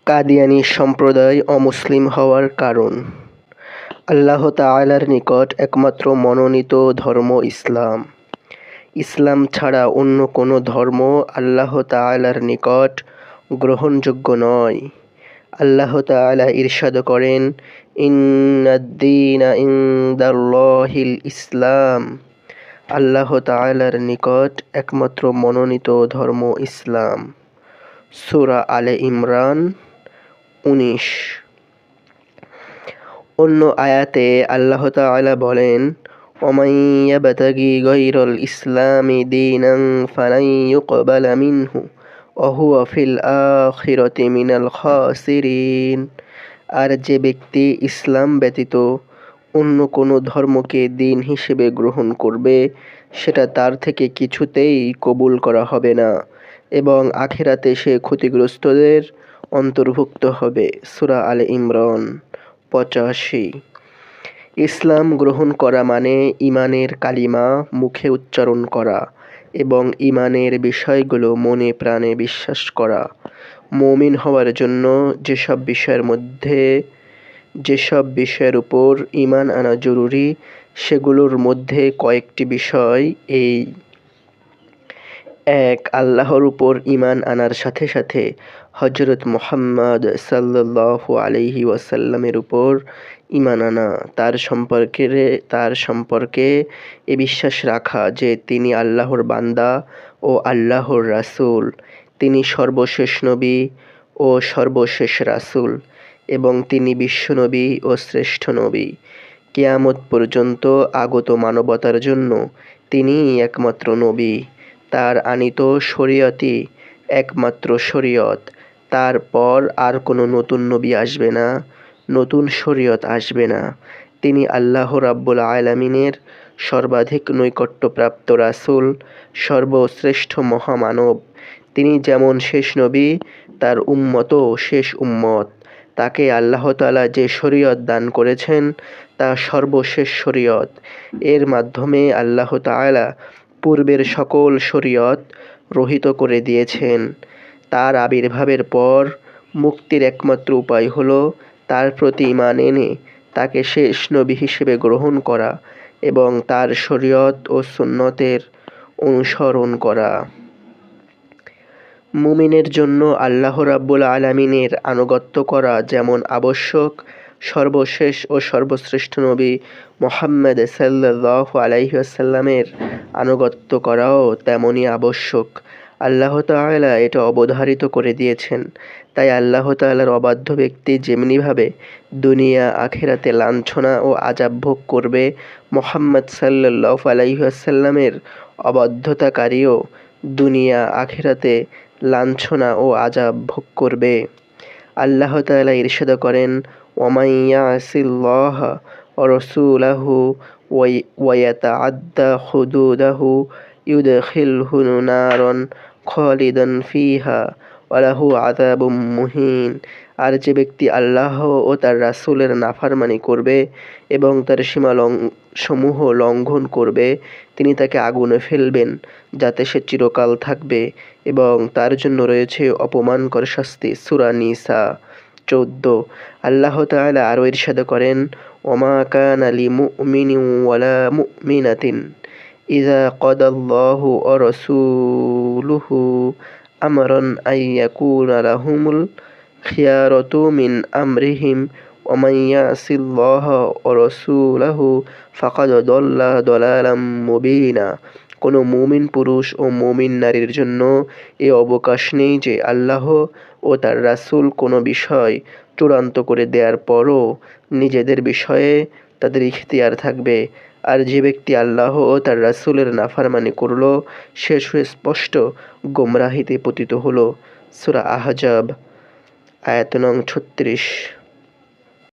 কাদিয়ানী সম্প্রদায় অমুসলিম হওয়ার কারণ। আল্লাহ তাআলার নিকট একমাত্র মনোনীত ধর্ম ইসলাম। ইসলাম ছাড়া অন্য কোনো ধর্ম আল্লাহ তাআলার নিকট গ্রহণযোগ্য নয়। আল্লাহ তাআলা ইরশাদ করেন, ইন্নাদ-দীনা ইনদাল্লাহিল ইসলাম। আল্লাহ তাআলার নিকট একমাত্র মনোনীত ধর্ম ইসলাম। সূরা আলে ইমরান 19। অন্য আয়াতে আল্লাহ তাআলা বলেন, ওমান ইয়াবতাগি গায়রাল ইসলামি দীনান ফালান ইউকবালা মিনহু ওয়া হুয়া ফিল আখিরাতি মিনাল খাসিরিন। আর যে ব্যক্তি ইসলাম ব্যতীত অন্য কোনো ধর্মকে দিন হিসেবে গ্রহণ করবে, সেটা তার থেকে কিছুতেই কবুল করা হবে না এবং আখিরাতে সে ক্ষতিগ্রস্তদের অন্তর্ভুক্ত হবে। সূরা আলে ইমরান 85। ইসলাম গ্রহণ করা মানে ঈমানের কালিমা মুখে উচ্চারণ করা এবং ঈমানের বিষয়গুলো মনে প্রাণে বিশ্বাস করা। মুমিন হওয়ার জন্য যেসব বিষয়ের উপর ঈমান আনা জরুরি, সেগুলোর মধ্যে কয়েকটি বিষয় এই: ১. আল্লাহর উপর ঈমান আনার সাথে সাথে হযরত মুহাম্মদ সাল্লাল্লাহু আলাইহি ওয়াসাল্লামের উপর ঈমান আনা। তার সম্পর্কে এ বিশ্বাস রাখা যে তিনি আল্লাহর বান্দা ও আল্লাহর রাসূল, তিনি সর্বশেষ নবী ও সর্বশেষ রাসূল এবং তিনি বিশ্বনবী ও শ্রেষ্ঠ নবী। কিয়ামত পর্যন্ত আগত মানবতার জন্য তিনিই একমাত্র নবী। তার আনীত শরীয়তই একমাত্র শরীয়ত। তারপর আর কোনো নতুন নবী আসবে না, নতুন শরীয়ত আসবে না। তিনি আল্লাহ রাব্বুল আলামিনের সর্বাধিক নৈকট্যপ্রাপ্ত রাসূল, সর্বশ্রেষ্ঠ মহামানব। তিনি যেমন শেষ নবী, তার উম্মতও শেষ উম্মত। তাকে আল্লাহ তাআলা যে শরীয়ত দান করেছেন তা সর্বশেষ শরীয়ত। এর মাধ্যমে আল্লাহ তাআলা পূর্বের সকল শরীয়ত রহিত করে দিয়েছেন। তার আবির্ভাবের পর মুক্তির একমাত্র উপায় হলো তার প্রতি ঈমান এনে তাকে শেষ নবী হিসেবে গ্রহণ করা এবং তার শরীয়ত ও সুন্নতের অনুসরণ করা। মুমিনের জন্য আল্লাহ রাব্বুল আলামিনের আনুগত্য করা যেমন আবশ্যক, সর্বশেষ ও সর্বশ্রেষ্ঠ নবী মুহাম্মদ সাল্লাল্লাহু আলাইহি ওয়াসাল্লামের আনুগত্য করাও তেমনই আবশ্যক। আল্লাহ তাআলা এটা অবধারিত করে দিয়েছেন। তাই আল্লাহ তাআলার অবাধ্য ব্যক্তি যেমনিভাবে দুনিয়া আখিরাতে লাঞ্ছনা ও আযাব ভোগ করবে, মুহাম্মদ সাল্লাল্লাহু আলাইহি ওয়াসাল্লামের অবাধ্যতাকারীও দুনিয়া আখিরাতে লাঞ্ছনা ও আযাব ভোগ করবে। আল্লাহ তাআলা ইরশাদ করেন, ওমান ইয়াসিল্লাহা ওয়া রাসূলাহু ওয়া ইয়াতাআদ্দা হুদুদাহু ইউদখিলহু নারান খালিদান ফিহা ওয়া লাহু আযাবুম মুহিন। আর যে ব্যক্তি আল্লাহ ও তার রাসূলের নাফরমানি করবে এবং তার সীমাসমূহ লঙ্ঘন করবে, তিনি তাকে আগুনে ফেলবেন, যাতে সে চিরকাল থাকবে এবং তার জন্য রয়েছে অপমানকর শাস্তি। সূরা নিসা 14। আল্লাহ তাআলা আরও ইরশাদ করেন, ওমা কানা লিমুমিনিন ওয়ালা মুমিনাতিন ইযা কাদাল্লাহু ওয়া রাসূলুহু আমরান আইয়াকুনা লাহুমুল খিয়ারাতু মিন আমরিহিম ওমান ইয়াসিল্লাহা ওয়া রাসূলাহু ফাকাদ দাল্লা দালালাম মুবিনা। কোনো মুমিন পুরুষ ও মুমিন নারীর জন্য এ অবকাশ নেই যে আল্লাহ ও তার রাসূল কোনো বিষয় চূড়ান্ত করে দেওয়ার পরও নিজেদের বিষয়ে তাদের ইখতিয়ার থাকবে। আর যে ব্যক্তি আল্লাহ ও তার রাসূলের নাফরমানি করল, সে সুস্পষ্ট গোমরাহিতে পতিত হলো। সূরা আহজাব আয়াত নং 36।